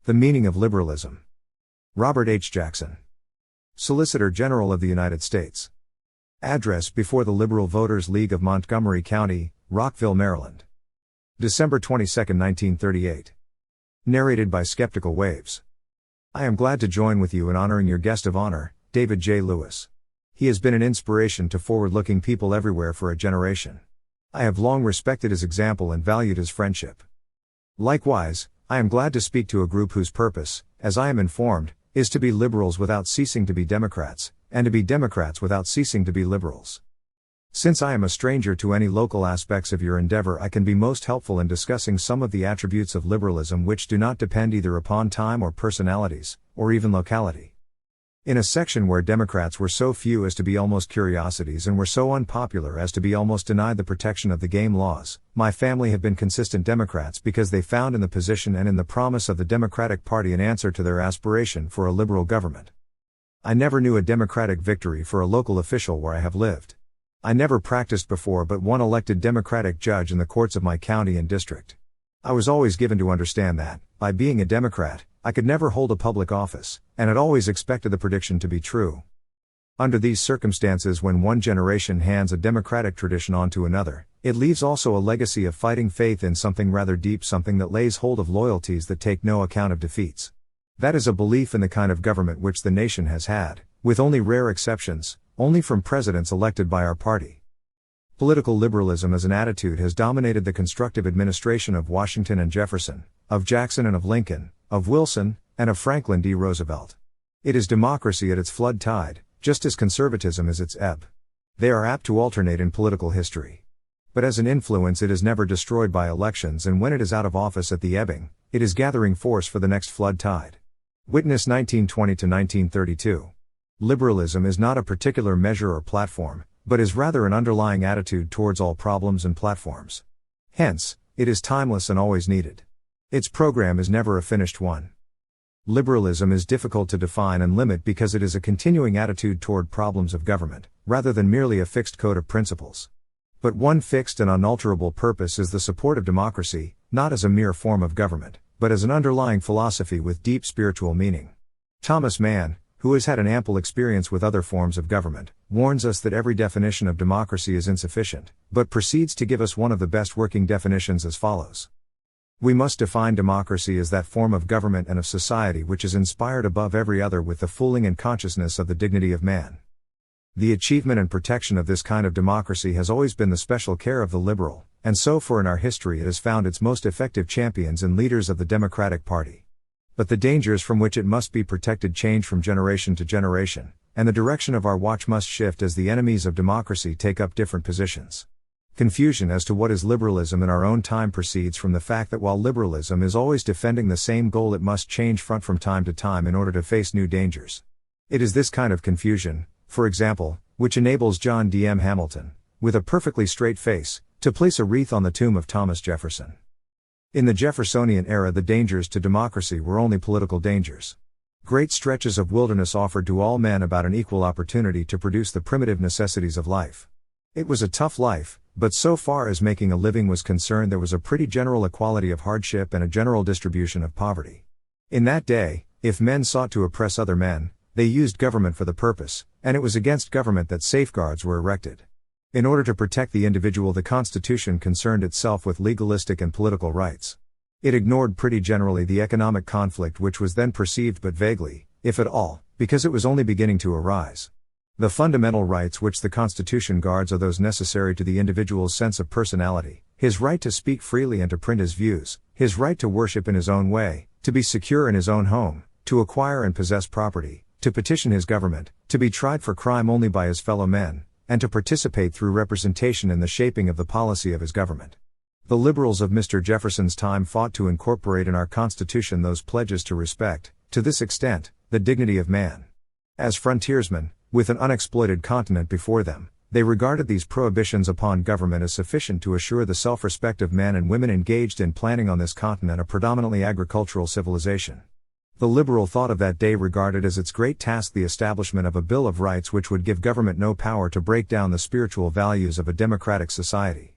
The Meaning of Liberalism. Robert H. Jackson. Solicitor General of the United States. Address before the Liberal Voters League of Montgomery County, Rockville, Maryland. December 22, 1938. Narrated by Skeptical Waves. I am glad to join with you in honoring your guest of honor, David J. Lewis. He has been an inspiration to forward-looking people everywhere for a generation. I have long respected his example and valued his friendship. Likewise, I am glad to speak to a group whose purpose, as I am informed, is to be liberals without ceasing to be Democrats, and to be Democrats without ceasing to be liberals. Since I am a stranger to any local aspects of your endeavor, I can be most helpful in discussing some of the attributes of liberalism which do not depend either upon time or personalities, or even locality. In a section where Democrats were so few as to be almost curiosities and were so unpopular as to be almost denied the protection of the game laws, my family have been consistent Democrats because they found in the position and in the promise of the Democratic Party an answer to their aspiration for a liberal government. I never knew a Democratic victory for a local official where I have lived. I never practiced before but one elected Democratic judge in the courts of my county and district. I was always given to understand that, by being a Democrat, I could never hold a public office, and had always expected the prediction to be true. Under these circumstances, when one generation hands a democratic tradition on to another, it leaves also a legacy of fighting faith in something rather deep, something that lays hold of loyalties that take no account of defeats. That is a belief in the kind of government which the nation has had, with only rare exceptions, only from presidents elected by our party. Political liberalism as an attitude has dominated the constructive administration of Washington and Jefferson, of Jackson and of Lincoln, of Wilson, and of Franklin D. Roosevelt. It is democracy at its flood tide, just as conservatism is its ebb. They are apt to alternate in political history. But as an influence it is never destroyed by elections, and when it is out of office at the ebbing, it is gathering force for the next flood tide. Witness 1920 to 1932. Liberalism is not a particular measure or platform, but is rather an underlying attitude towards all problems and platforms. Hence, it is timeless and always needed. Its program is never a finished one. Liberalism is difficult to define and limit because it is a continuing attitude toward problems of government, rather than merely a fixed code of principles. But one fixed and unalterable purpose is the support of democracy, not as a mere form of government, but as an underlying philosophy with deep spiritual meaning. Thomas Mann, who has had an ample experience with other forms of government, warns us that every definition of democracy is insufficient, but proceeds to give us one of the best working definitions as follows. We must define democracy as that form of government and of society which is inspired above every other with the fooling and consciousness of the dignity of man. The achievement and protection of this kind of democracy has always been the special care of the liberal, and so far in our history it has found its most effective champions and leaders of the Democratic Party. But the dangers from which it must be protected change from generation to generation, and the direction of our watch must shift as the enemies of democracy take up different positions. Confusion as to what is liberalism in our own time proceeds from the fact that while liberalism is always defending the same goal, it must change front from time to time in order to face new dangers. It is this kind of confusion, for example, which enables John D. M. Hamilton, with a perfectly straight face, to place a wreath on the tomb of Thomas Jefferson. In the Jeffersonian era, the dangers to democracy were only political dangers. Great stretches of wilderness offered to all men about an equal opportunity to produce the primitive necessities of life. It was a tough life, but so far as making a living was concerned, there was a pretty general equality of hardship and a general distribution of poverty. In that day, if men sought to oppress other men, they used government for the purpose, and it was against government that safeguards were erected. In order to protect the individual, the Constitution concerned itself with legalistic and political rights. It ignored pretty generally the economic conflict which was then perceived but vaguely, if at all, because it was only beginning to arise. The fundamental rights which the Constitution guards are those necessary to the individual's sense of personality, his right to speak freely and to print his views, his right to worship in his own way, to be secure in his own home, to acquire and possess property, to petition his government, to be tried for crime only by his fellow men, and to participate through representation in the shaping of the policy of his government. The liberals of Mr. Jefferson's time fought to incorporate in our Constitution those pledges to respect, to this extent, the dignity of man. As frontiersmen, with an unexploited continent before them, they regarded these prohibitions upon government as sufficient to assure the self-respect of men and women engaged in planning on this continent a predominantly agricultural civilization. The liberal thought of that day regarded as its great task the establishment of a Bill of Rights which would give government no power to break down the spiritual values of a democratic society.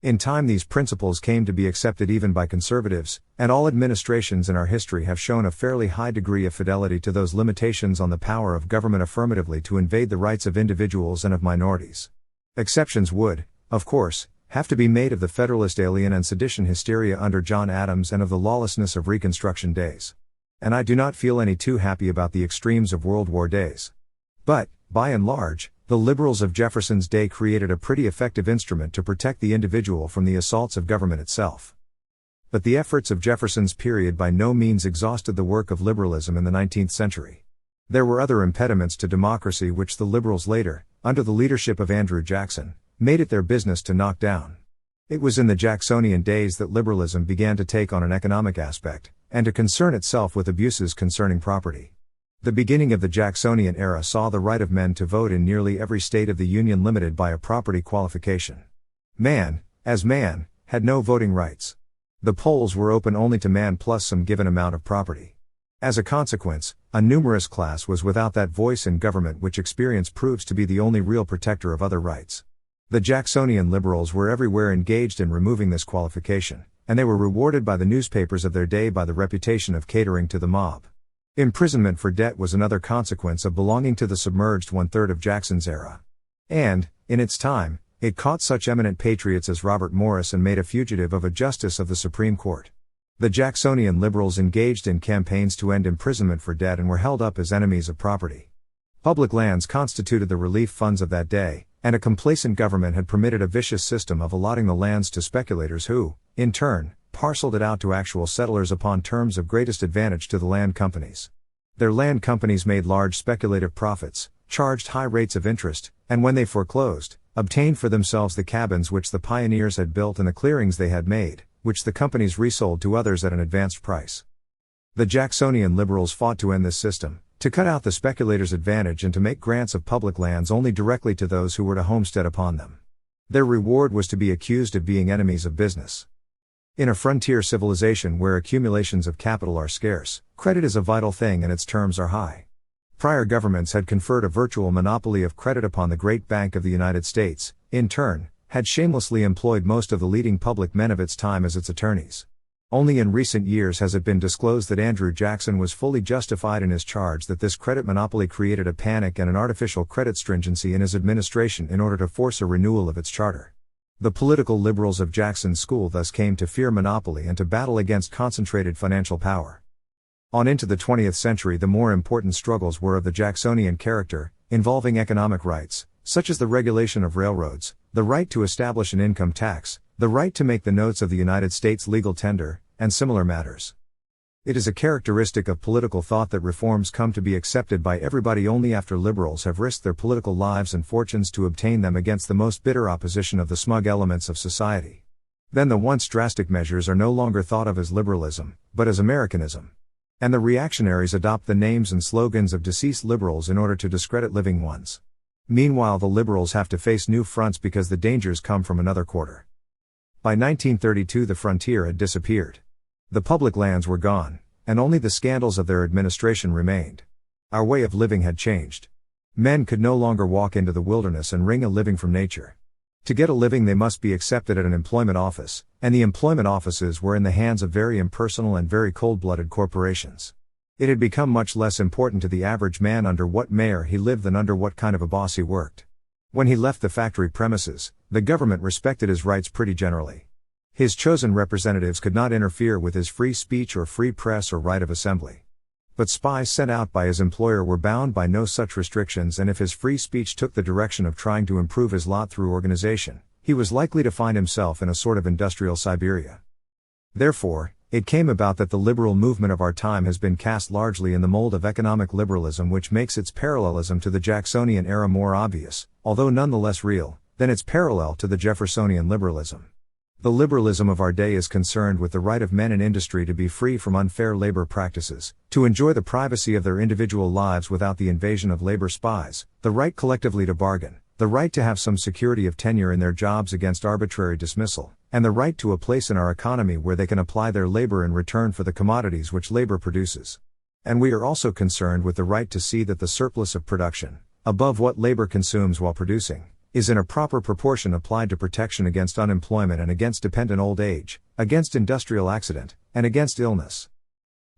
In time these principles came to be accepted even by conservatives, and all administrations in our history have shown a fairly high degree of fidelity to those limitations on the power of government affirmatively to invade the rights of individuals and of minorities. Exceptions would, of course, have to be made of the Federalist alien and sedition hysteria under John Adams and of the lawlessness of Reconstruction days. And I do not feel any too happy about the extremes of World War days. But, by and large, the liberals of Jefferson's day created a pretty effective instrument to protect the individual from the assaults of government itself. But the efforts of Jefferson's period by no means exhausted the work of liberalism in the 19th century. There were other impediments to democracy which the liberals later, under the leadership of Andrew Jackson, made it their business to knock down. It was in the Jacksonian days that liberalism began to take on an economic aspect, and to concern itself with abuses concerning property. The beginning of the Jacksonian era saw the right of men to vote in nearly every state of the Union limited by a property qualification. Man, as man, had no voting rights. The polls were open only to man plus some given amount of property. As a consequence, a numerous class was without that voice in government which experience proves to be the only real protector of other rights. The Jacksonian liberals were everywhere engaged in removing this qualification, and they were rewarded by the newspapers of their day by the reputation of catering to the mob. Imprisonment for debt was another consequence of belonging to the submerged one-third of Jackson's era. And, in its time, it caught such eminent patriots as Robert Morris and made a fugitive of a justice of the Supreme Court. The Jacksonian liberals engaged in campaigns to end imprisonment for debt and were held up as enemies of property. Public lands constituted the relief funds of that day, and a complacent government had permitted a vicious system of allotting the lands to speculators who, in turn, parceled it out to actual settlers upon terms of greatest advantage to the land companies. Their land companies made large speculative profits, charged high rates of interest, and when they foreclosed, obtained for themselves the cabins which the pioneers had built and the clearings they had made, which the companies resold to others at an advanced price. The Jacksonian liberals fought to end this system, to cut out the speculators' advantage and to make grants of public lands only directly to those who were to homestead upon them. Their reward was to be accused of being enemies of business. In a frontier civilization where accumulations of capital are scarce, credit is a vital thing and its terms are high. Prior governments had conferred a virtual monopoly of credit upon the Great Bank of the United States, in turn, had shamelessly employed most of the leading public men of its time as its attorneys. Only in recent years has it been disclosed that Andrew Jackson was fully justified in his charge that this credit monopoly created a panic and an artificial credit stringency in his administration in order to force a renewal of its charter. The political liberals of Jackson's school thus came to fear monopoly and to battle against concentrated financial power. On into the 20th century the more important struggles were of the Jacksonian character, involving economic rights, such as the regulation of railroads, the right to establish an income tax, the right to make the notes of the United States legal tender, and similar matters. It is a characteristic of political thought that reforms come to be accepted by everybody only after liberals have risked their political lives and fortunes to obtain them against the most bitter opposition of the smug elements of society. Then the once drastic measures are no longer thought of as liberalism, but as Americanism. And the reactionaries adopt the names and slogans of deceased liberals in order to discredit living ones. Meanwhile the liberals have to face new fronts because the dangers come from another quarter. By 1932 the frontier had disappeared. The public lands were gone, and only the scandals of their administration remained. Our way of living had changed. Men could no longer walk into the wilderness and wring a living from nature. To get a living they must be accepted at an employment office, and the employment offices were in the hands of very impersonal and very cold-blooded corporations. It had become much less important to the average man under what mayor he lived than under what kind of a boss he worked. When he left the factory premises, the government respected his rights pretty generally. His chosen representatives could not interfere with his free speech or free press or right of assembly. But spies sent out by his employer were bound by no such restrictions, and if his free speech took the direction of trying to improve his lot through organization, he was likely to find himself in a sort of industrial Siberia. Therefore, it came about that the liberal movement of our time has been cast largely in the mold of economic liberalism, which makes its parallelism to the Jacksonian era more obvious, although none the less real, than its parallel to the Jeffersonian liberalism. The liberalism of our day is concerned with the right of men in industry to be free from unfair labor practices, to enjoy the privacy of their individual lives without the invasion of labor spies, the right collectively to bargain, the right to have some security of tenure in their jobs against arbitrary dismissal, and the right to a place in our economy where they can apply their labor in return for the commodities which labor produces. And we are also concerned with the right to see that the surplus of production, above what labor consumes while producing, is in a proper proportion applied to protection against unemployment and against dependent old age, against industrial accident, and against illness.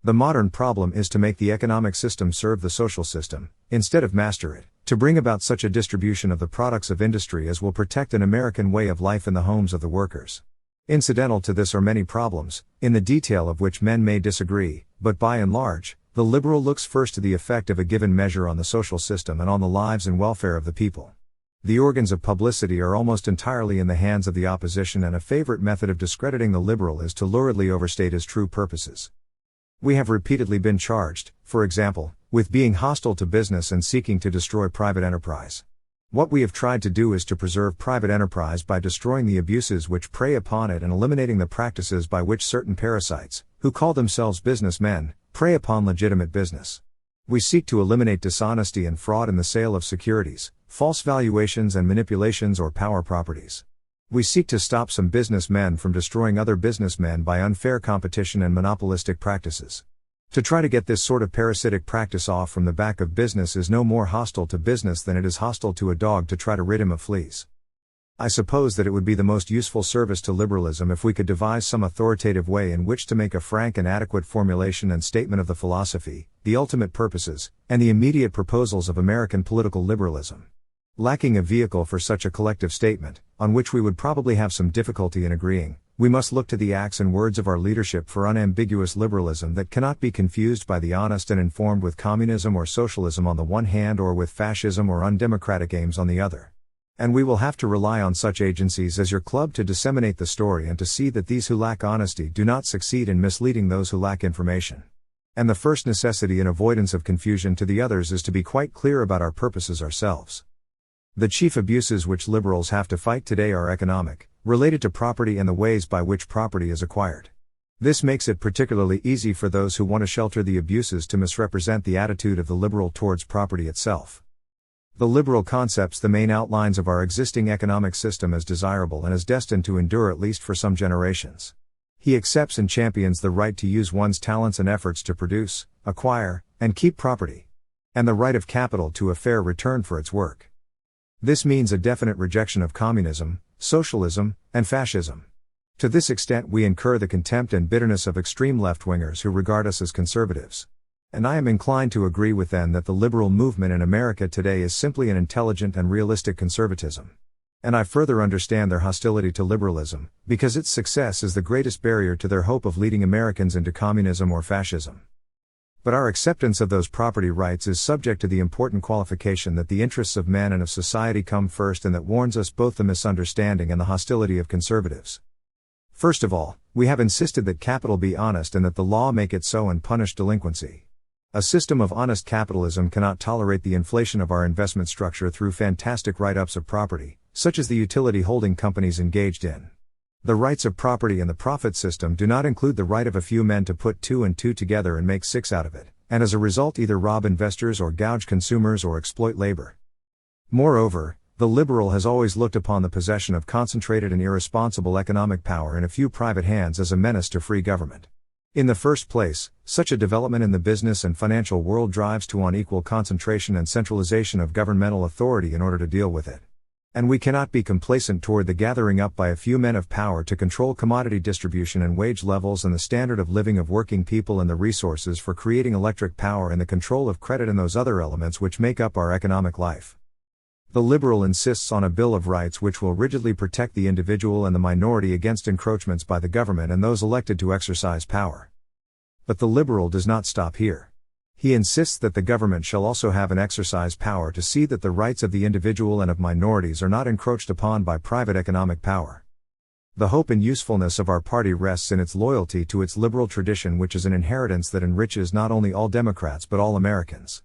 The modern problem is to make the economic system serve the social system, instead of master it, to bring about such a distribution of the products of industry as will protect an American way of life in the homes of the workers. Incidental to this are many problems, in the detail of which men may disagree, but by and large, the liberal looks first to the effect of a given measure on the social system and on the lives and welfare of the people. The organs of publicity are almost entirely in the hands of the opposition, and a favorite method of discrediting the liberal is to luridly overstate his true purposes. We have repeatedly been charged, for example, with being hostile to business and seeking to destroy private enterprise. What we have tried to do is to preserve private enterprise by destroying the abuses which prey upon it and eliminating the practices by which certain parasites, who call themselves businessmen, prey upon legitimate business. We seek to eliminate dishonesty and fraud in the sale of securities, false valuations and manipulations or power properties. We seek to stop some businessmen from destroying other businessmen by unfair competition and monopolistic practices. To try to get this sort of parasitic practice off from the back of business is no more hostile to business than it is hostile to a dog to try to rid him of fleas. I suppose that it would be the most useful service to liberalism if we could devise some authoritative way in which to make a frank and adequate formulation and statement of the philosophy, the ultimate purposes, and the immediate proposals of American political liberalism. Lacking a vehicle for such a collective statement, on which we would probably have some difficulty in agreeing, we must look to the acts and words of our leadership for unambiguous liberalism that cannot be confused by the honest and informed with communism or socialism on the one hand or with fascism or undemocratic aims on the other. And we will have to rely on such agencies as your club to disseminate the story and to see that these who lack honesty do not succeed in misleading those who lack information. And the first necessity in avoidance of confusion to the others is to be quite clear about our purposes ourselves. The chief abuses which liberals have to fight today are economic, related to property and the ways by which property is acquired. This makes it particularly easy for those who want to shelter the abuses to misrepresent the attitude of the liberal towards property itself. The liberal concepts the main outlines of our existing economic system as desirable and as destined to endure at least for some generations. He accepts and champions the right to use one's talents and efforts to produce, acquire, and keep property, and the right of capital to a fair return for its work. This means a definite rejection of communism, socialism, and fascism. To this extent we incur the contempt and bitterness of extreme left-wingers who regard us as conservatives. And I am inclined to agree with them that the liberal movement in America today is simply an intelligent and realistic conservatism. And I further understand their hostility to liberalism, because its success is the greatest barrier to their hope of leading Americans into communism or fascism. But our acceptance of those property rights is subject to the important qualification that the interests of men and of society come first, and that warns us both the misunderstanding and the hostility of conservatives. First of all, we have insisted that capital be honest and that the law make it so and punish delinquency. A system of honest capitalism cannot tolerate the inflation of our investment structure through fantastic write-ups of property, such as the utility holding companies engaged in. The rights of property and the profit system do not include the right of a few men to put 2 and 2 together and make 6 out of it, and as a result either rob investors or gouge consumers or exploit labor. Moreover, the liberal has always looked upon the possession of concentrated and irresponsible economic power in a few private hands as a menace to free government. In the first place, such a development in the business and financial world drives to unequal concentration and centralization of governmental authority in order to deal with it. And we cannot be complacent toward the gathering up by a few men of power to control commodity distribution and wage levels and the standard of living of working people and the resources for creating electric power and the control of credit and those other elements which make up our economic life. The liberal insists on a Bill of Rights which will rigidly protect the individual and the minority against encroachments by the government and those elected to exercise power. But the liberal does not stop here. He insists that the government shall also have an exercise power to see that the rights of the individual and of minorities are not encroached upon by private economic power. The hope and usefulness of our party rests in its loyalty to its liberal tradition, which is an inheritance that enriches not only all Democrats but all Americans.